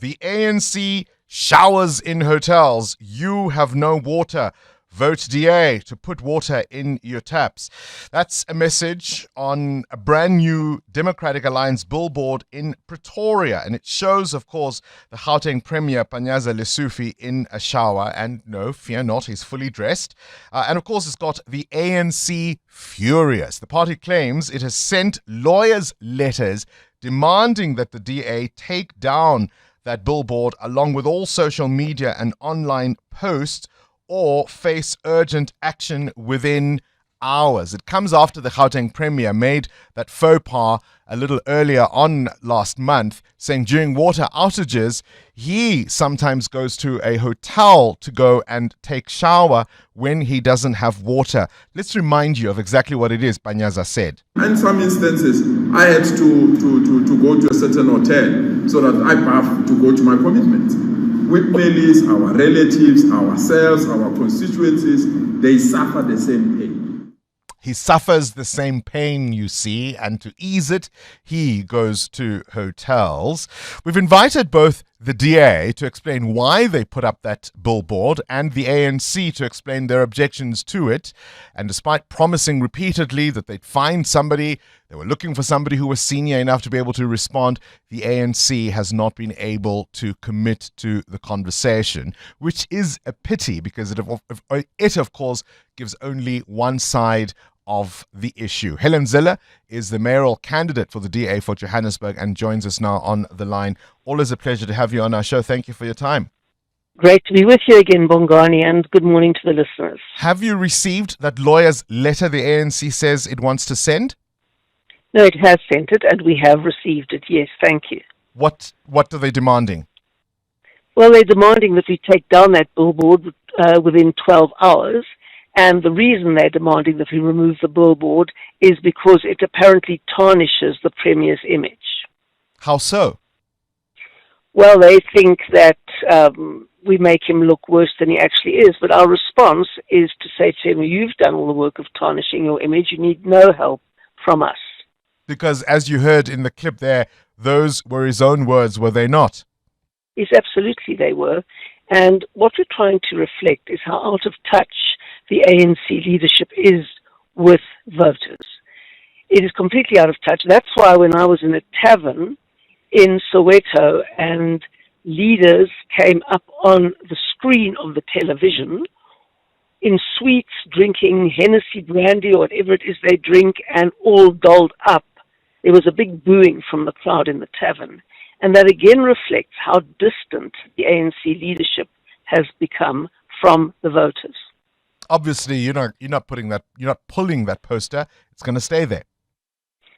The ANC showers in hotels. You have no water. Vote DA to put water in your taps. That's a message on a brand new Democratic Alliance billboard in Pretoria. And it shows, of course, the Gauteng Premier Panyaza Lesufi in a shower. And no, fear not, he's fully dressed. And of course, it's got the ANC furious. The party claims it has sent lawyers letters demanding that the DA take down that billboard along with all social media and online posts, or face urgent action within hours. It comes after the Gauteng Premier made that faux pas a little earlier on last month, saying during water outages, he sometimes goes to a hotel to go and take shower when he doesn't have water. Let's remind you of exactly what it is Panyaza said. In some instances, I had to go to a certain hotel so that I have to go to my commitments. With families, our relatives, ourselves, our constituencies, they suffer the same pain. He suffers the same pain, you see, and to ease it, he goes to hotels. We've invited both the DA to explain why they put up that billboard and the ANC to explain their objections to it. And despite promising repeatedly that they'd find somebody, they were looking for somebody who was senior enough to be able to respond, the ANC has not been able to commit to the conversation, which is a pity because it of course, gives only one side of the issue. Helen Zille is the mayoral candidate for the DA for Johannesburg and joins us now on the line. Always a pleasure to have you on our show. Thank you for your time. Great to be with you again, Bongani, and good morning to the listeners. Have you received that lawyer's letter the ANC says it wants to send? No, it has sent it, and we have received it, yes, thank you. What are they demanding? Well, they're demanding that we take down that billboard within 12 hours. And the reason they're demanding that we remove the billboard is because it apparently tarnishes the Premier's image. How so? Well, they think that we make him look worse than he actually is. But our response is to say to him, you've done all the work of tarnishing your image. You need no help from us. Because as you heard in the clip there, those were his own words, were they not? Yes, absolutely they were. And what we're trying to reflect is how out of touch the ANC leadership is with voters. It is completely out of touch. That's why when I was in a tavern in Soweto and leaders came up on the screen of the television in suites, drinking Hennessy brandy or whatever it is they drink, and all dolled up, there was a big booing from the crowd in the tavern. And that again reflects how distant the ANC leadership has become from the voters. Obviously, you're not pulling that poster. It's going to stay there.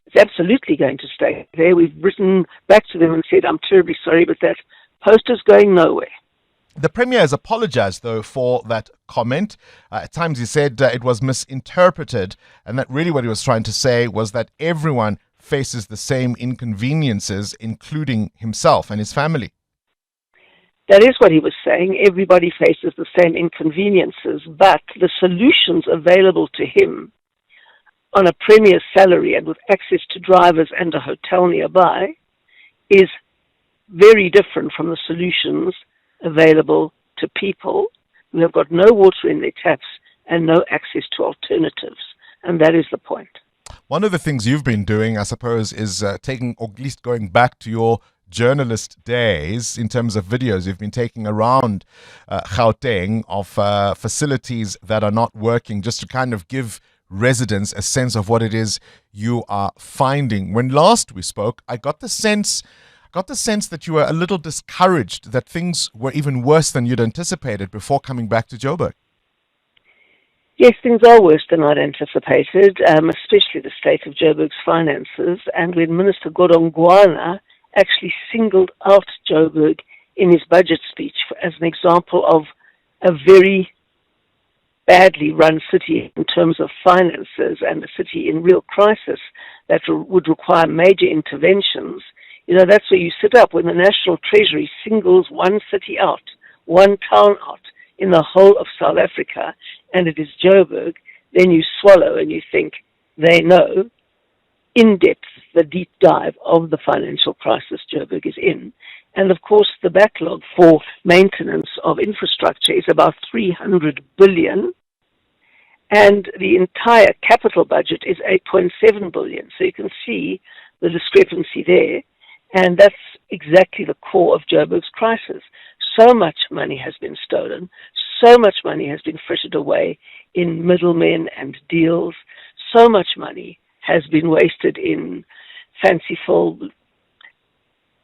It's absolutely going to stay there. We've written back to them and said, I'm terribly sorry, but that poster's going nowhere. The Premier has apologized, though, for that comment. At times he said it was misinterpreted, and that really what he was trying to say was that everyone faces the same inconveniences, including himself and his family. That is what he was saying. Everybody faces the same inconveniences, but the solutions available to him on a Premier's salary and with access to drivers and a hotel nearby is very different from the solutions available to people who have got no water in their taps and no access to alternatives. And that is the point. One of the things you've been doing, I suppose, is taking, or at least going back to your journalist days in terms of videos you've been taking around Gauteng of facilities that are not working, just to kind of give residents a sense of what it is you are finding. When last we spoke, I got the sense that you were a little discouraged that things were even worse than you'd anticipated before coming back to Joburg. Yes, things are worse than I'd anticipated, especially the state of Joburg's finances. And when Minister Godongwana actually singled out Joburg in his budget speech as an example of a very badly run city in terms of finances and a city in real crisis that would require major interventions, that's where you sit up when the National Treasury singles one city out, one town out in the whole of South Africa, and it is Joburg. Then you swallow and you think they know in depth the deep dive of the financial crisis Joburg is in. And of course, the backlog for maintenance of infrastructure is about 300 billion. And the entire capital budget is 8.7 billion. So you can see the discrepancy there. And that's exactly the core of Joburg's crisis. So much money has been stolen. So much money has been frittered away in middlemen and deals. So much money has been wasted in fanciful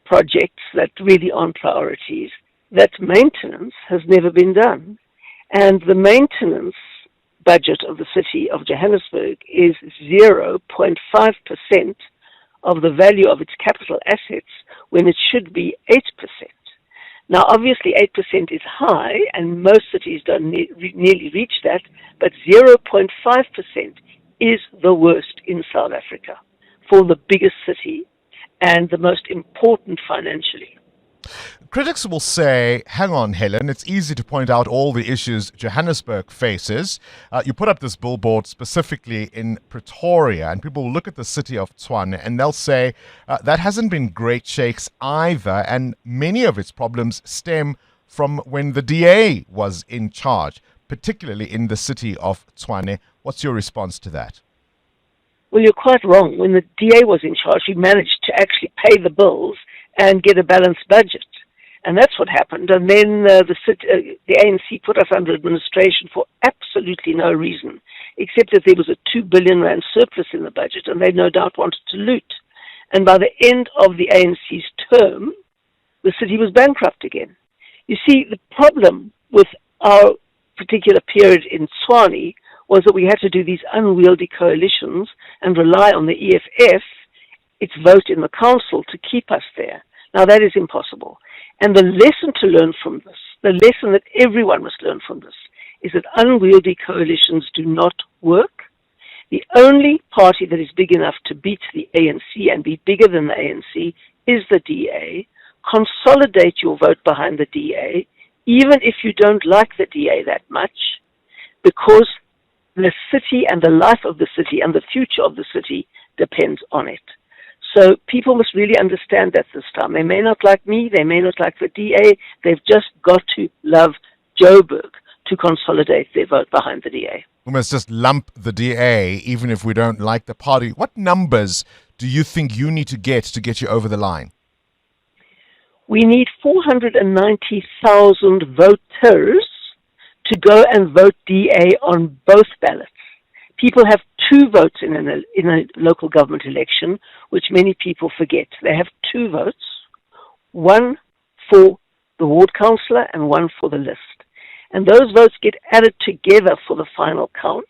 projects that really aren't priorities, that maintenance has never been done. And the maintenance budget of the city of Johannesburg is 0.5% of the value of its capital assets when it should be 8%. Now, obviously, 8% is high, and most cities don't nearly reach that, but 0.5% is the worst in South Africa for the biggest city and the most important financially. Critics will say, hang on, Helen, it's easy to point out all the issues Johannesburg faces. You put up this billboard specifically in Pretoria, and people will look at the city of Tshwane and they'll say that hasn't been great shakes either, and many of its problems stem from when the DA was in charge, particularly in the city of Tshwane. What's your response to that? Well, you're quite wrong. When the DA was in charge, we managed to actually pay the bills and get a balanced budget. And that's what happened. And then the ANC put us under administration for absolutely no reason, except that there was a 2 billion rand surplus in the budget, and they no doubt wanted to loot. And by the end of the ANC's term, the city was bankrupt again. You see, the problem with our particular period in Tshwane was that we had to do these unwieldy coalitions and rely on the EFF, its vote in the council, to keep us there. Now, that is impossible. And the lesson to learn from this, the lesson that everyone must learn from this, is that unwieldy coalitions do not work. The only party that is big enough to beat the ANC and be bigger than the ANC is the DA. Consolidate your vote behind the DA, even if you don't like the DA that much, because the city and the life of the city and the future of the city depends on it. So people must really understand that this time. They may not like me, they may not like the DA, they've just got to love Joburg to consolidate their vote behind the DA. We must just lump the DA, even if we don't like the party. What numbers do you think you need to get you over the line? We need 490,000 voters to go and vote DA on both ballots. People have two votes in a local government election, which many people forget. They have two votes, one for the ward councillor and one for the list. And those votes get added together for the final count.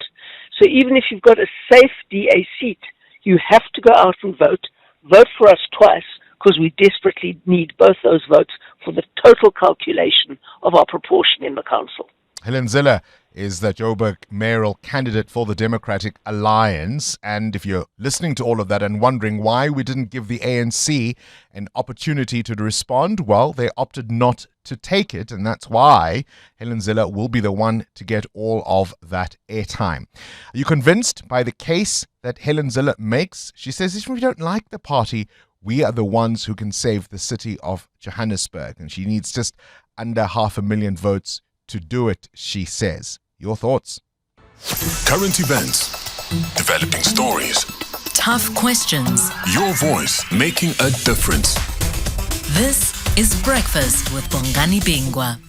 So even if you've got a safe DA seat, you have to go out and vote. Vote for us twice, because we desperately need both those votes for the total calculation of our proportion in the council. Helen Zille is the Joburg mayoral candidate for the Democratic Alliance. And if you're listening to all of that and wondering why we didn't give the ANC an opportunity to respond, well, they opted not to take it. And that's why Helen Zille will be the one to get all of that airtime. Are you convinced by the case that Helen Zille makes? She says, if we don't like the party, we are the ones who can save the city of Johannesburg. And she needs just under 500,000 votes to do it, she says. Your thoughts? Current events, developing stories, tough questions. Your voice making a difference. This is Breakfast with Bongani Bingwa.